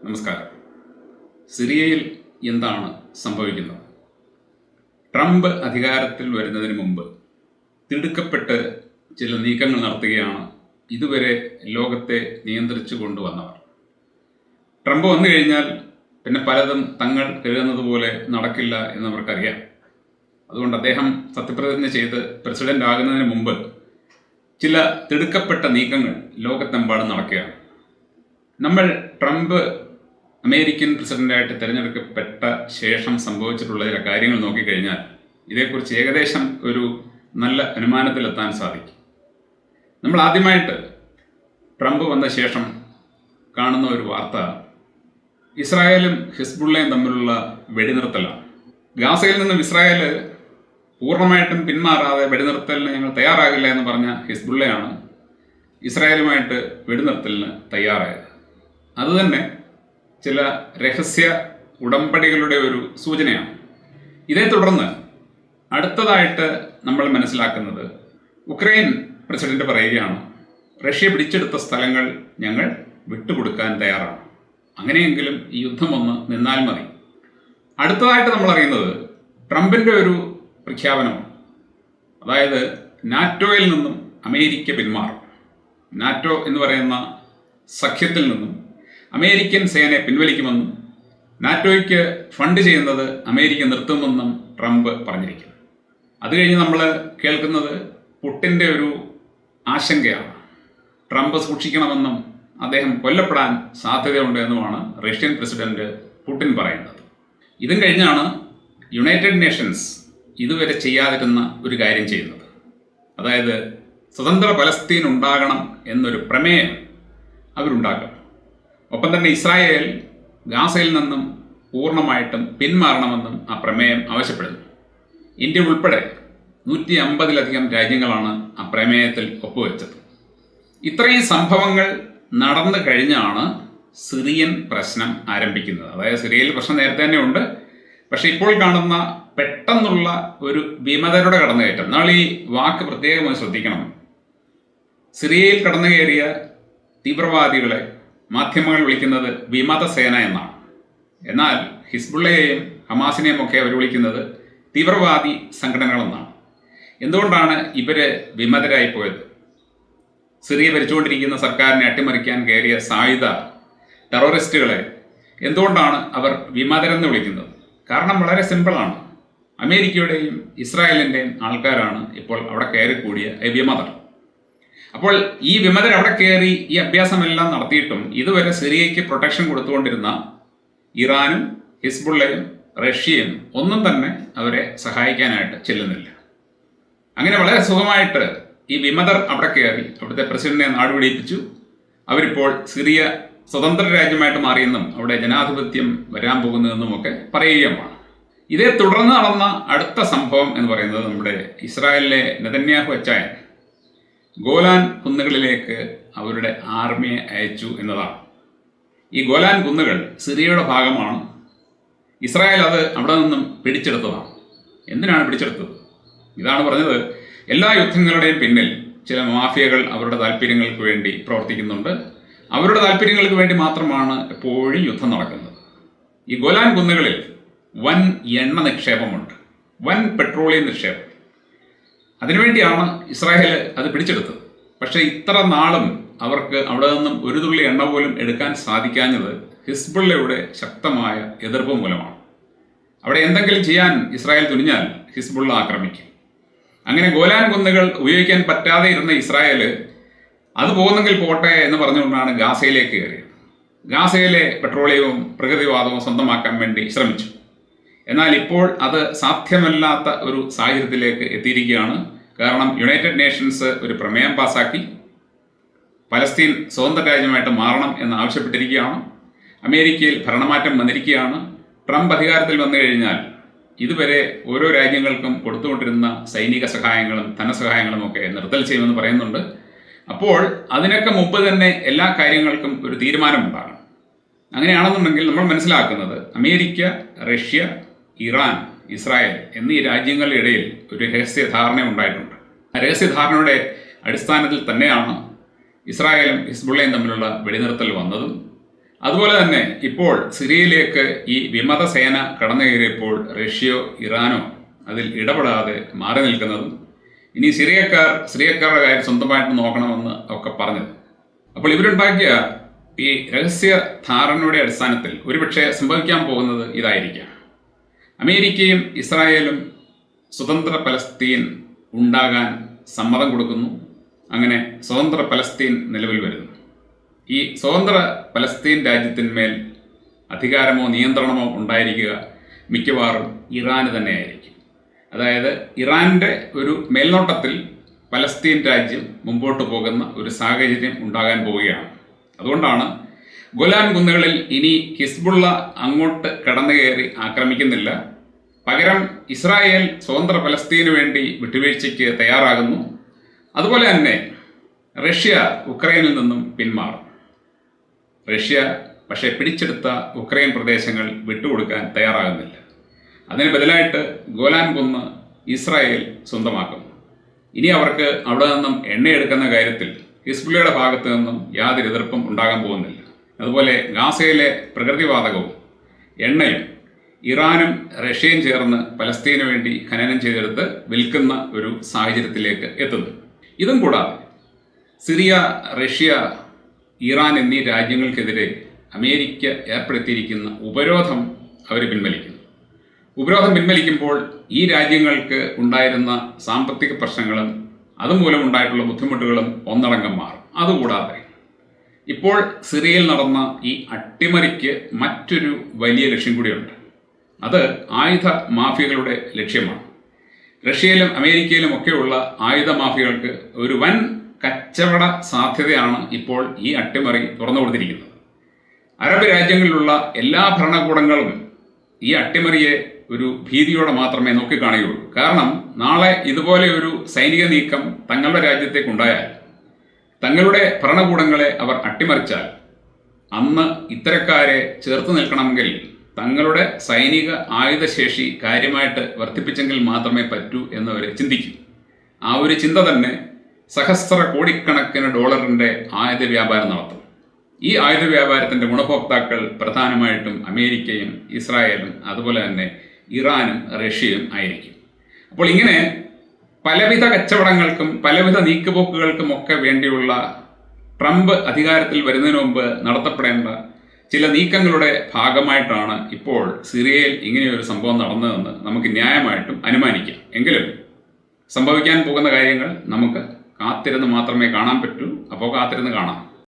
നമസ്കാരം. സിറിയയിൽ എന്താണ് സംഭവിക്കുന്നത്? ട്രംപ് അധികാരത്തിൽ വരുന്നതിന് മുമ്പ് തിടുക്കപ്പെട്ട് ചില നീക്കങ്ങൾ നടത്തുകയാണ് ഇതുവരെ ലോകത്തെ നിയന്ത്രിച്ചു കൊണ്ടുവന്നവർ. ട്രംപ് വന്നു കഴിഞ്ഞാൽ പിന്നെ പലതും തങ്ങൾ കരുതുന്നത് പോലെ നടക്കില്ല എന്നവർക്കറിയാം. അതുകൊണ്ട് അദ്ദേഹം സത്യപ്രതിജ്ഞ ചെയ്ത് പ്രസിഡന്റ് ആകുന്നതിന് മുമ്പ് ചില തിടുക്കപ്പെട്ട നീക്കങ്ങൾ ലോകത്തെമ്പാടും നടക്കുകയാണ്. നമ്മൾ ട്രംപ് അമേരിക്കൻ പ്രസിഡന്റായിട്ട് തിരഞ്ഞെടുക്കപ്പെട്ട ശേഷം സംഭവിച്ചിട്ടുള്ള ചില കാര്യങ്ങൾ നോക്കിക്കഴിഞ്ഞാൽ ഇതേക്കുറിച്ച് ഏകദേശം ഒരു നല്ല അനുമാനത്തിലെത്താൻ സാധിക്കും. നമ്മൾ ആദ്യമായിട്ട് ട്രംപ് വന്ന ശേഷം കാണുന്ന ഒരു വാർത്ത ഇസ്രായേലും ഹിസ്ബുള്ളയും തമ്മിലുള്ള വെടിനിർത്തലാണ്. ഗാസയിൽ നിന്നും ഇസ്രായേൽ പൂർണ്ണമായിട്ടും പിന്മാറാതെ വെടിനിർത്തലിന് ഞങ്ങൾ തയ്യാറാകില്ല എന്ന് പറഞ്ഞ ഹിസ്ബുള്ളയാണ് ഇസ്രായേലുമായിട്ട് വെടിനിർത്തലിന് തയ്യാറായത്. അതുതന്നെ ചില രഹസ്യ ഉടമ്പടികളുടെ ഒരു സൂചനയാണ്. ഇതേ തുടർന്ന് അടുത്തതായിട്ട് നമ്മൾ മനസ്സിലാക്കുന്നത് ഉക്രൈൻ പ്രസിഡന്റ് പറയുകയാണ്, റഷ്യ പിടിച്ചെടുത്ത സ്ഥലങ്ങൾ ഞങ്ങൾ വിട്ടുകൊടുക്കാൻ തയ്യാറാണ്, അങ്ങനെയെങ്കിലും ഈ യുദ്ധം ഒന്ന് നിന്നാൽ മതി. അടുത്തതായിട്ട് നമ്മൾ അറിയുന്നത് ട്രംപിൻ്റെ ഒരു പ്രഖ്യാപനമാണ്. അതായത് നാറ്റോയിൽ നിന്നും അമേരിക്ക പിന്മാറും. നാറ്റോ എന്ന് പറയുന്ന സഖ്യത്തിൽ നിന്നും അമേരിക്കൻ സേനയെ പിൻവലിക്കുമെന്നും നാറ്റോയ്ക്ക് ഫണ്ട് ചെയ്യുന്നത് അമേരിക്ക നിർത്തുമെന്നും ട്രംപ് പറഞ്ഞിരിക്കുന്നു. അത് കഴിഞ്ഞ് നമ്മൾ കേൾക്കുന്നത് പുട്ടിൻ്റെ ഒരു ആശങ്കയാണ്. ട്രംപ് സൂക്ഷിക്കണമെന്നും അദ്ദേഹം കൊല്ലപ്പെടാൻ സാധ്യതയുണ്ട് എന്നുമാണ് റഷ്യൻ പ്രസിഡന്റ് പുടിൻ പറയുന്നത്. ഇതും കഴിഞ്ഞാണ് യുണൈറ്റഡ് നേഷൻസ് ഇതുവരെ ചെയ്യാതിരുന്ന ഒരു കാര്യം ചെയ്യുന്നത്. അതായത് സ്വതന്ത്ര പലസ്തീൻ ഉണ്ടാകണം എന്നൊരു പ്രമേയം അവരുണ്ടാക്കും. ഒപ്പം തന്നെ ഇസ്രായേൽ ഗാസയിൽ നിന്നും പൂർണ്ണമായിട്ടും പിന്മാറണമെന്നും ആ പ്രമേയം ആവശ്യപ്പെടുന്നു. ഇന്ത്യ ഉൾപ്പെടെ 150-ലധികം രാജ്യങ്ങളാണ് ആ പ്രമേയത്തിൽ ഒപ്പുവെച്ചത്. ഇത്രയും സംഭവങ്ങൾ നടന്നു കഴിഞ്ഞാണ് സിറിയൻ പ്രശ്നം ആരംഭിക്കുന്നത്. അതായത് സിറിയയിൽ പ്രശ്നം നേരത്തെ തന്നെ ഉണ്ട്. പക്ഷെ ഇപ്പോൾ കാണുന്ന പെട്ടെന്നുള്ള ഒരു വിമതരുടെ കടന്നുകയറ്റം, എന്നാൽ ഈ വാക്ക് പ്രത്യേകമായി ശ്രദ്ധിക്കണം. സിറിയയിൽ കടന്നു കയറിയ തീവ്രവാദികളെ മാധ്യമങ്ങൾ വിളിക്കുന്നത് വിമതസേന എന്നാണ്. എന്നാൽ ഹിസ്ബുള്ളയെയും ഹമാസിനെയും ഒക്കെ അവർ വിളിക്കുന്നത് തീവ്രവാദി സംഘടനകളെന്നാണ്. എന്തുകൊണ്ടാണ് ഇവര് വിമതരായി പോയത്? സിറിയ ഭരിച്ചുകൊണ്ടിരിക്കുന്ന സർക്കാരിനെ അട്ടിമറിക്കാൻ കയറിയ സായുധ ടെററിസ്റ്റുകളെ എന്തുകൊണ്ടാണ് അവർ വിമതരെന്ന് വിളിക്കുന്നത്? കാരണം വളരെ സിമ്പിളാണ്. അമേരിക്കയുടെയും ഇസ്രായേലിൻ്റെയും ആൾക്കാരാണ് ഇപ്പോൾ അവിടെ കയറിക്കൂടിയ വിമതർ. അപ്പോൾ ഈ വിമതർ അവിടെ കയറി ഈ അഭ്യാസമെല്ലാം നടത്തിയിട്ടും ഇതുവരെ സിറിയയ്ക്ക് പ്രൊട്ടക്ഷൻ കൊടുത്തുകൊണ്ടിരുന്ന ഇറാനും ഹിസ്ബുള്ളയും റഷ്യയും ഒന്നും തന്നെ അവരെ സഹായിക്കാനായിട്ട് ചെല്ലുന്നില്ല. അങ്ങനെ വളരെ സുഖമായിട്ട് ഈ വിമതർ അവിടെ കയറി അവിടുത്തെ പ്രസിഡന്റിനെ നാടുപിടിപ്പിച്ചു. അവരിപ്പോൾ സിറിയ സ്വതന്ത്ര രാജ്യമായിട്ട് മാറിയെന്നും അവിടെ ജനാധിപത്യം വരാൻ പോകുന്നതെന്നുമൊക്കെ പറയുകയുമാണ്. ഇതേ തുടർന്ന് നടന്ന അടുത്ത സംഭവം എന്ന് പറയുന്നത് നമ്മുടെ ഇസ്രായേലിലെ നെതന്യാഹു അച്ചായൻ ഗോലാൻ കുന്നുകളിലേക്ക് അവരുടെ ആർമിയെ അയച്ചു എന്നതാണ്. ഈ ഗോലാൻ കുന്നുകൾ സിറിയയുടെ ഭാഗമാണ്. ഇസ്രായേൽ അത് അവിടെ നിന്നും പിടിച്ചെടുത്തതാണ്. എന്തിനാണ് പിടിച്ചെടുത്തത്? ഇതാണ് പറഞ്ഞത്, എല്ലാ യുദ്ധങ്ങളുടെയും പിന്നിൽ ചില മാഫിയകൾ അവരുടെ താല്പര്യങ്ങൾക്ക് വേണ്ടി പ്രവർത്തിക്കുന്നുണ്ട്. അവരുടെ താല്പര്യങ്ങൾക്ക് വേണ്ടി മാത്രമാണ് എപ്പോഴും യുദ്ധം നടക്കുന്നത്. ഈ ഗോലാൻ കുന്നുകളിൽ വൻ എണ്ണ നിക്ഷേപമുണ്ട്, വൻ പെട്രോളിയം നിക്ഷേപം. അതിനുവേണ്ടിയാണ് ഇസ്രായേൽ അത് പിടിച്ചെടുത്തത്. പക്ഷേ ഇത്ര നാളും അവർക്ക് അവിടെ നിന്നും ഒരു തുള്ളി എണ്ണ പോലും എടുക്കാൻ സാധിക്കാഞ്ഞത് ഹിസ്ബുള്ളയുടെ ശക്തമായ എതിർപ്പ് മൂലമാണ്. അവിടെ എന്തെങ്കിലും ചെയ്യാൻ ഇസ്രായേൽ തുനിഞ്ഞാൽ ഹിസ്ബുള്ള ആക്രമിക്കും. അങ്ങനെ ഗോലാൻ കുന്നുകൾ ഉപയോഗിക്കാൻ പറ്റാതെ ഇരുന്ന ഇസ്രായേൽ അത് പോകുന്നെങ്കിൽ പോട്ടെ എന്ന് പറഞ്ഞുകൊണ്ടാണ് ഗാസയിലേക്ക് കയറിയത്. ഗാസയിലെ പെട്രോളിയവും പ്രകൃതിവാദവും സ്വന്തമാക്കാൻ വേണ്ടി ശ്രമിച്ചു. എന്നാൽ ഇപ്പോൾ അത് സാധ്യമല്ലാത്ത ഒരു സാഹചര്യത്തിലേക്ക് എത്തിയിരിക്കുകയാണ്. കാരണം യുണൈറ്റഡ് നേഷൻസ് ഒരു പ്രമേയം പാസാക്കി പലസ്തീൻ സ്വതന്ത്ര രാജ്യമായിട്ട് മാറണം എന്ന് ആവശ്യപ്പെട്ടിരിക്കുകയാണ്. അമേരിക്കയിൽ ഭരണമാറ്റം വന്നിരിക്കുകയാണ്. ട്രംപ് അധികാരത്തിൽ വന്നു കഴിഞ്ഞാൽ ഇതുവരെ ഓരോ രാജ്യങ്ങൾക്കും കൊടുത്തുകൊണ്ടിരുന്ന സൈനിക സഹായങ്ങളും ധനസഹായങ്ങളും ഒക്കെ നിർത്തൽ ചെയ്യുമെന്ന് പറയുന്നുണ്ട്. അപ്പോൾ അതിനൊക്കെ മുമ്പ് തന്നെ എല്ലാ കാര്യങ്ങൾക്കും ഒരു തീരുമാനമുണ്ടാകണം. അങ്ങനെയാണെന്നുണ്ടെങ്കിൽ നമ്മൾ മനസ്സിലാക്കുന്നത് അമേരിക്ക, റഷ്യ, ഇറാൻ, ഇസ്രായേൽ എന്നീ രാജ്യങ്ങളുടെ ഇടയിൽ ഒരു രഹസ്യധാരണ ഉണ്ടായിട്ടുണ്ട്. ആ രഹസ്യധാരണയുടെ അടിസ്ഥാനത്തിൽ തന്നെയാണ് ഇസ്രായേലും ഹിസ്ബുള്ളയും തമ്മിലുള്ള വെടിനിർത്തൽ വന്നതും അതുപോലെ തന്നെ ഇപ്പോൾ സിറിയയിലേക്ക് ഈ വിമത സേന കടന്നു കയറിയപ്പോൾ റഷ്യയോ ഇറാനോ അതിൽ ഇടപെടാതെ മാറി നിൽക്കുന്നതും ഇനി സിറിയക്കാരുടെ കാര്യം സ്വന്തമായിട്ട് നോക്കണമെന്ന് ഒക്കെ പറഞ്ഞത്. അപ്പോൾ ഇവരുണ്ടാക്കിയ ഈ രഹസ്യ ധാരണയുടെ അടിസ്ഥാനത്തിൽ ഒരുപക്ഷെ സംഭവിക്കാൻ പോകുന്നത് ഇതായിരിക്കാം. അമേരിക്കയും ഇസ്രായേലും സ്വതന്ത്ര പലസ്തീൻ ഉണ്ടാകാൻ സമ്മതം കൊടുക്കുന്നു. അങ്ങനെ സ്വതന്ത്ര പലസ്തീൻ നിലവിൽ വരുന്നു. ഈ സ്വതന്ത്ര പലസ്തീൻ രാജ്യത്തിന്മേൽ അധികാരമോ നിയന്ത്രണമോ ഉണ്ടായിരിക്കുക മിക്കവാറും ഇറാന് തന്നെയായിരിക്കും. അതായത് ഇറാൻ്റെ ഒരു മേൽനോട്ടത്തിൽ പലസ്തീൻ രാജ്യം മുമ്പോട്ട് പോകുന്ന ഒരു സാഹചര്യം ഉണ്ടാകാൻ പോവുകയാണ്. അതുകൊണ്ടാണ് ഗോലാൻ കുന്നുകളിൽ ഇനി ഹിസ്ബുള്ള അങ്ങോട്ട് കടന്നു കയറി ആക്രമിക്കുന്നില്ല. പകരം ഇസ്രായേൽ സ്വതന്ത്ര പലസ്തീനു വേണ്ടി വിട്ടുവീഴ്ചയ്ക്ക് തയ്യാറാകുന്നു. അതുപോലെ തന്നെ റഷ്യ ഉക്രൈനിൽ നിന്നും പിന്മാറും. റഷ്യ പക്ഷേ പിടിച്ചെടുത്ത ഉക്രൈൻ പ്രദേശങ്ങൾ വിട്ടുകൊടുക്കാൻ തയ്യാറാകുന്നില്ല. അതിന് ബദലായിട്ട് ഗോലാൻ കുന്ന് ഇസ്രായേൽ സ്വന്തമാക്കുന്നു. ഇനി അവർക്ക് അവിടെ നിന്നും എണ്ണയെടുക്കുന്ന കാര്യത്തിൽ ഹിസ്ബുള്ളയുടെ ഭാഗത്തു നിന്നും യാതൊരു എതിർപ്പും ഉണ്ടാകാൻ പോകുന്നില്ല. അതുപോലെ ഗാസയിലെ പ്രകൃതിവാതകവും എണ്ണയും ഇറാനും റഷ്യയും ചേർന്ന് പലസ്തീനു വേണ്ടി ഖനനം ചെയ്തെടുത്ത് വിൽക്കുന്ന ഒരു സാഹചര്യത്തിലേക്ക് എത്തുന്നു. ഇതും കൂടാതെ സിറിയ, റഷ്യ, ഇറാൻ എന്നീ രാജ്യങ്ങൾക്കെതിരെ അമേരിക്ക ഏർപ്പെടുത്തിയിരിക്കുന്ന ഉപരോധം അവർ പിൻവലിക്കുന്നു. ഉപരോധം പിൻവലിക്കുമ്പോൾ ഈ രാജ്യങ്ങൾക്ക് ഉണ്ടായിരുന്ന സാമ്പത്തിക പ്രശ്നങ്ങളും അതുമൂലം ഉണ്ടായിട്ടുള്ള ബുദ്ധിമുട്ടുകളും ഒന്നടങ്കം മാറും. അതുകൂടാതെ ഇപ്പോൾ സിറിയയിൽ നടന്ന ഈ അട്ടിമറിക്ക് മറ്റൊരു വലിയ ലക്ഷ്യം കൂടിയുണ്ട്. അത് ആയുധ മാഫിയകളുടെ ലക്ഷ്യമാണ്. റഷ്യയിലും അമേരിക്കയിലും ഒക്കെയുള്ള ആയുധ മാഫിയകൾക്ക് ഒരു വൻ കച്ചവട സാധ്യതയാണ് ഇപ്പോൾ ഈ അട്ടിമറി തുറന്നു കൊടുത്തിരിക്കുന്നത്. അറബ് രാജ്യങ്ങളിലുള്ള എല്ലാ ഭരണകൂടങ്ങളും ഈ അട്ടിമറിയെ ഒരു ഭീതിയോടെ മാത്രമേ നോക്കിക്കാണുകയുള്ളൂ. കാരണം നാളെ ഇതുപോലെ ഒരു സൈനിക നീക്കം തങ്ങളുടെ രാജ്യത്തേക്കുണ്ടായാൽ, തങ്ങളുടെ ഭരണകൂടങ്ങളെ അവർ അട്ടിമറിച്ചാൽ, അന്ന് ഇത്തരക്കാരെ ചേർത്ത് നിൽക്കണമെങ്കിൽ തങ്ങളുടെ സൈനിക ആയുധശേഷി കാര്യമായിട്ട് വർദ്ധിപ്പിച്ചെങ്കിൽ മാത്രമേ പറ്റൂ എന്നവർ ചിന്തിക്കും. ആ ഒരു ചിന്ത തന്നെ സഹസ്ര കോടിക്കണക്കിന് ഡോളറിൻ്റെ ആയുധ വ്യാപാരം നടത്തും. ഈ ആയുധ വ്യാപാരത്തിൻ്റെ ഗുണഭോക്താക്കൾ പ്രധാനമായിട്ടും അമേരിക്കയും ഇസ്രായേലും അതുപോലെ തന്നെ ഇറാനും റഷ്യയും ആയിരിക്കും. അപ്പോൾ ഇങ്ങനെ പലവിധ കച്ചവടങ്ങൾക്കും പലവിധ നീക്കുപോക്കുകൾക്കുമൊക്കെ വേണ്ടിയുള്ള ട്രംപ് അധികാരത്തിൽ വരുന്നതിന് മുമ്പ് നടത്തപ്പെടേണ്ട ചില നീക്കങ്ങളുടെ ഭാഗമായിട്ടാണ് ഇപ്പോൾ സിറിയയിൽ ഇങ്ങനെയൊരു സംഭവം നടന്നതെന്ന് നമുക്ക് ന്യായമായിട്ടും അനുമാനിക്കാം. എങ്കിലും സംഭവിക്കാൻ പോകുന്ന കാര്യങ്ങൾ നമുക്ക് കാത്തിരുന്ന് മാത്രമേ കാണാൻ പറ്റൂ. അപ്പോൾ കാത്തിരുന്ന് കാണാം.